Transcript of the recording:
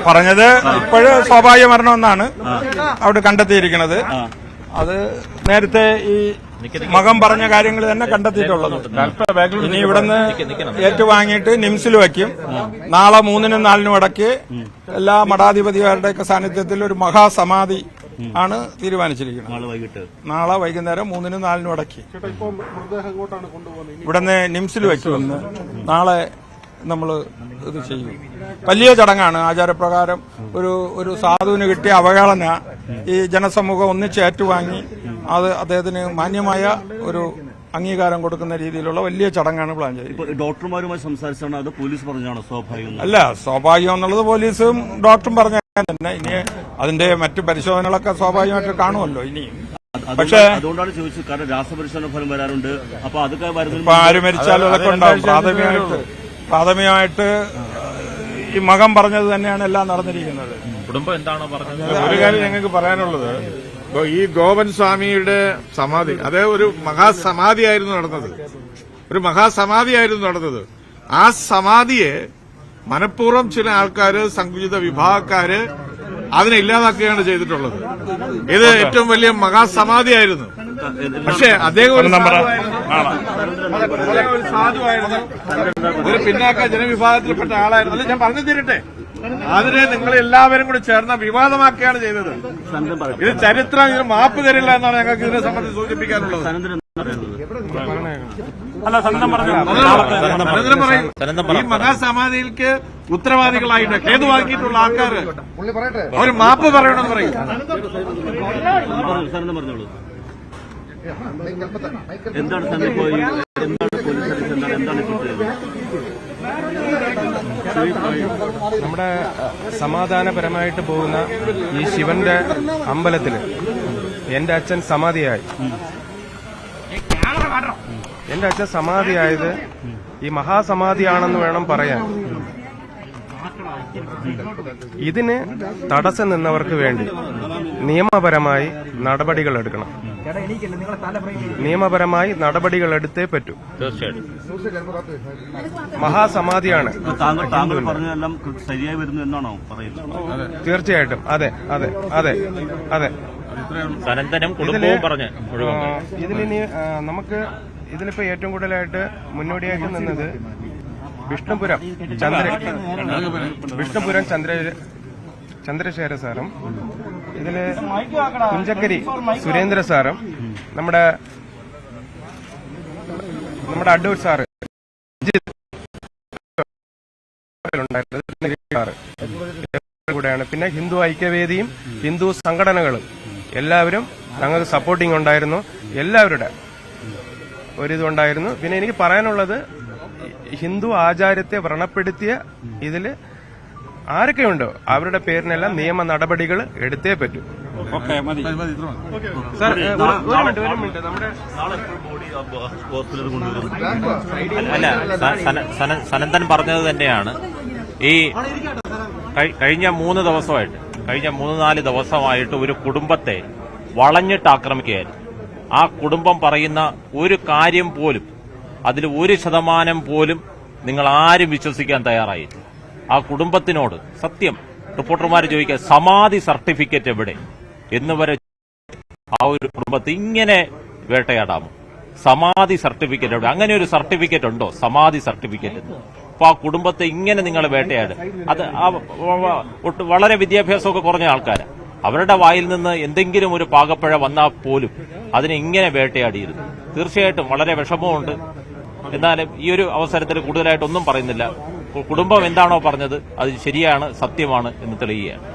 പറഞ്ഞത് ഇപ്പോഴ് സ്വാഭാവിക മരണമെന്നാണ് അവിടെ കണ്ടെത്തിയിരിക്കുന്നത്. അത് നേരത്തെ ഈ മകൻ പറഞ്ഞ കാര്യങ്ങൾ തന്നെ കണ്ടെത്തിയിട്ടുള്ളത്. ഇനി ഇവിടുന്ന് ഏറ്റുവാങ്ങിയിട്ട് നിംസിൽ വയ്ക്കും. നാളെ 3-നും 4-നും ഇടയ്ക്ക് എല്ലാ മഠാധിപതിമാരുടെയൊക്കെ സാന്നിധ്യത്തിൽ ഒരു മഹാസമാധി ആണ് തീരുമാനിച്ചിരിക്കുന്നത്. നാളെ വൈകുന്നേരം 3-നും 4-നും ഇടയ്ക്ക് ഇവിടുന്ന് നിംസിൽ വയ്ക്കുമെന്ന് നാളെ നമ്മൾ ഇത് ചെയ്യും. വലിയ ചടങ്ങാണ്. ആചാരപ്രകാരം ഒരു സാധുവിന് കിട്ടിയ അവഹേളന ഈ ജനസമൂഹം ഒന്നിച്ച് ഏറ്റുവാങ്ങി അത് അദ്ദേഹത്തിന് മാന്യമായ ഒരു അംഗീകാരം കൊടുക്കുന്ന രീതിയിലുള്ള വലിയ ചടങ്ങാണ് പ്ലാൻ ചെയ്തത്. ഡോക്ടർമാരുമായി സംസാരിച്ചാണ് അത് പോലീസ് പറഞ്ഞാണ് സ്വാഭാവികം? അല്ല, സ്വാഭാവികം എന്നുള്ളത് പോലീസും ഡോക്ടറും പറഞ്ഞ തന്നെ. ഇനി അതിന്റെ മറ്റു പരിശോധനകളൊക്കെ സ്വാഭാവികമായിട്ട് കാണുമല്ലോ ഇനിയും. പക്ഷേ അതുകൊണ്ടാണ് ചോദിച്ചത്, കാരണം രാസപരിശോധന ഫലം വരാറുണ്ട്. അപ്പൊ അതൊക്കെ ആര് മരിച്ചാലും അതൊക്കെ ഉണ്ടാവും. പ്രാഥമികമായിട്ട് ഈ മകൻ പറഞ്ഞത് തന്നെയാണ് എല്ലാം നടന്നിരിക്കുന്നത്. കുടുംബം എന്താണോ പറഞ്ഞത്? ഒരു കാര്യം ഞങ്ങൾക്ക് പറയാനുള്ളത്, ഈ ഗോപൻ സ്വാമിയുടെ സമാധി അതേ ഒരു മഹാസമാധിയായിരുന്നു നടന്നത്. ആ സമാധിയെ മനഃപൂർവ്വം ചില ആൾക്കാര്, സങ്കുചിത വിഭാഗക്കാര് അതിനെ ഇല്ലാതാക്കുകയാണ് ചെയ്തിട്ടുള്ളത്. ഇത് ഏറ്റവും വലിയ മഹാസമാധിയായിരുന്നു. പക്ഷെ അദ്ദേഹം ഒരു സാധുവായിരുന്നു, ഒരു പിന്നാക്ക ജനവിഭാഗത്തിൽപ്പെട്ട ആളായിരുന്നു. അല്ല, ഞാൻ പറഞ്ഞു തരട്ടെ, അതിനെ നിങ്ങൾ എല്ലാവരും കൂടി ചേർന്ന വിവാദമാക്കുകയാണ് ചെയ്തത്. ഇത് ചരിത്രം, ഇതിന് മാപ്പ് തരില്ല എന്നാണ് ഞങ്ങൾക്ക് ഇതിനെ സംബന്ധിച്ച് സൂചിപ്പിക്കാനുള്ളത്. ഈ മഹാസമാധിയിലേക്ക് ഉത്തരവാദികളായിട്ട് ഹേതുവാക്കിയിട്ടുള്ള ആൾക്കാർ അവർ മാപ്പ് പറയണമെന്ന് പറയും. നമ്മുടെ സമാധാനപരമായിട്ട് പോകുന്ന ഈ ശിവന്റെ അമ്പലത്തില് എന്റെ അച്ഛൻ സമാധിയായി. എന്റെ അച്ഛൻ സമാധിയായത് ഈ മഹാസമാധിയാണെന്ന് വേണം പറയാൻ. ഇതിന് തടസ്സം നിന്നവർക്ക് വേണ്ടി നിയമപരമായി നടപടികൾ എടുക്കണം. നിയമപരമായി നടപടികൾ എടുത്തേ പറ്റൂ. മഹാസമാധിയാണ്. താങ്കൾ പറഞ്ഞതെല്ലാം ശരിയായി വരുന്നു എന്നാണോ പറയുന്നത്? തീർച്ചയായിട്ടും അതെ അതെ അതെ അതെ. ഇതിലിനി നമുക്ക് ഇതിലിപ്പോ ഏറ്റവും കൂടുതലായിട്ട് മുന്നോടിയായിട്ട് നിന്നത് വിഷ്ണുപുരം ചന്ദ്രശേഖര സാറും ഇതില് കുഞ്ചക്കരി സുരേന്ദ്ര സാറും നമ്മുടെ അഡ്വൂർ സാറ് കൂടെയാണ്. പിന്നെ ഹിന്ദു ഐക്യവേദിയും ഹിന്ദു സംഘടനകളും എല്ലാവരും ഞങ്ങൾക്ക് സപ്പോർട്ടിംഗ് ഉണ്ടായിരുന്നു. എല്ലാവരുടെ ഒരിതുണ്ടായിരുന്നു. പിന്നെ എനിക്ക് പറയാനുള്ളത്, ഹിന്ദു ആചാരത്തെ വ്രണപ്പെടുത്തിയ ഇതില് ആരൊക്കെയുണ്ടോ അവരുടെ പേരിനെല്ലാം നിയമ നടപടികൾ എടുത്തേ പറ്റൂ. അല്ല, സനന്ദൻ പറഞ്ഞത് തന്നെയാണ്. ഈ കഴിഞ്ഞ 3-4 ദിവസമായിട്ട് ഒരു കുടുംബത്തെ വളഞ്ഞിട്ട് ആക്രമിക്കുകയായിരുന്നു. ആ കുടുംബം പറയുന്ന ഒരു കാര്യം പോലും, അതിൽ 1% പോലും നിങ്ങൾ ആരും വിശ്വസിക്കാൻ തയ്യാറായില്ല. ആ കുടുംബത്തിനോട് സത്യം റിപ്പോർട്ടർമാർ ചോദിക്കുക, സമാധി സർട്ടിഫിക്കറ്റ് എവിടെ എന്ന് വരെ ആ ഒരു കുടുംബത്തെ ഇങ്ങനെ വേട്ടയാടാമോ? സമാധി സർട്ടിഫിക്കറ്റ് എവിടെ? അങ്ങനെ ഒരു സർട്ടിഫിക്കറ്റ് ഉണ്ടോ, സമാധി സർട്ടിഫിക്കറ്റ്? അപ്പൊ ആ കുടുംബത്തെ ഇങ്ങനെ നിങ്ങൾ വേട്ടയാട്. അത് വളരെ വിദ്യാഭ്യാസമൊക്കെ കുറഞ്ഞ ആൾക്കാരാണ്. അവരുടെ വായിൽ നിന്ന് എന്തെങ്കിലും ഒരു പാകപ്പഴ വന്നാൽ പോലും അതിനെ ഇങ്ങനെ വേട്ടയാടിയിരുന്നു. തീർച്ചയായിട്ടും വളരെ വിഷമമുണ്ട്. എന്നാലും ഈ ഒരു അവസരത്തിൽ കൂടുതലായിട്ടൊന്നും പറയുന്നില്ല. കുടുംബം എന്താണോ പറഞ്ഞത് അത് ശരിയാണ്, സത്യമാണ് എന്ന് തെളിയുകയാണ്.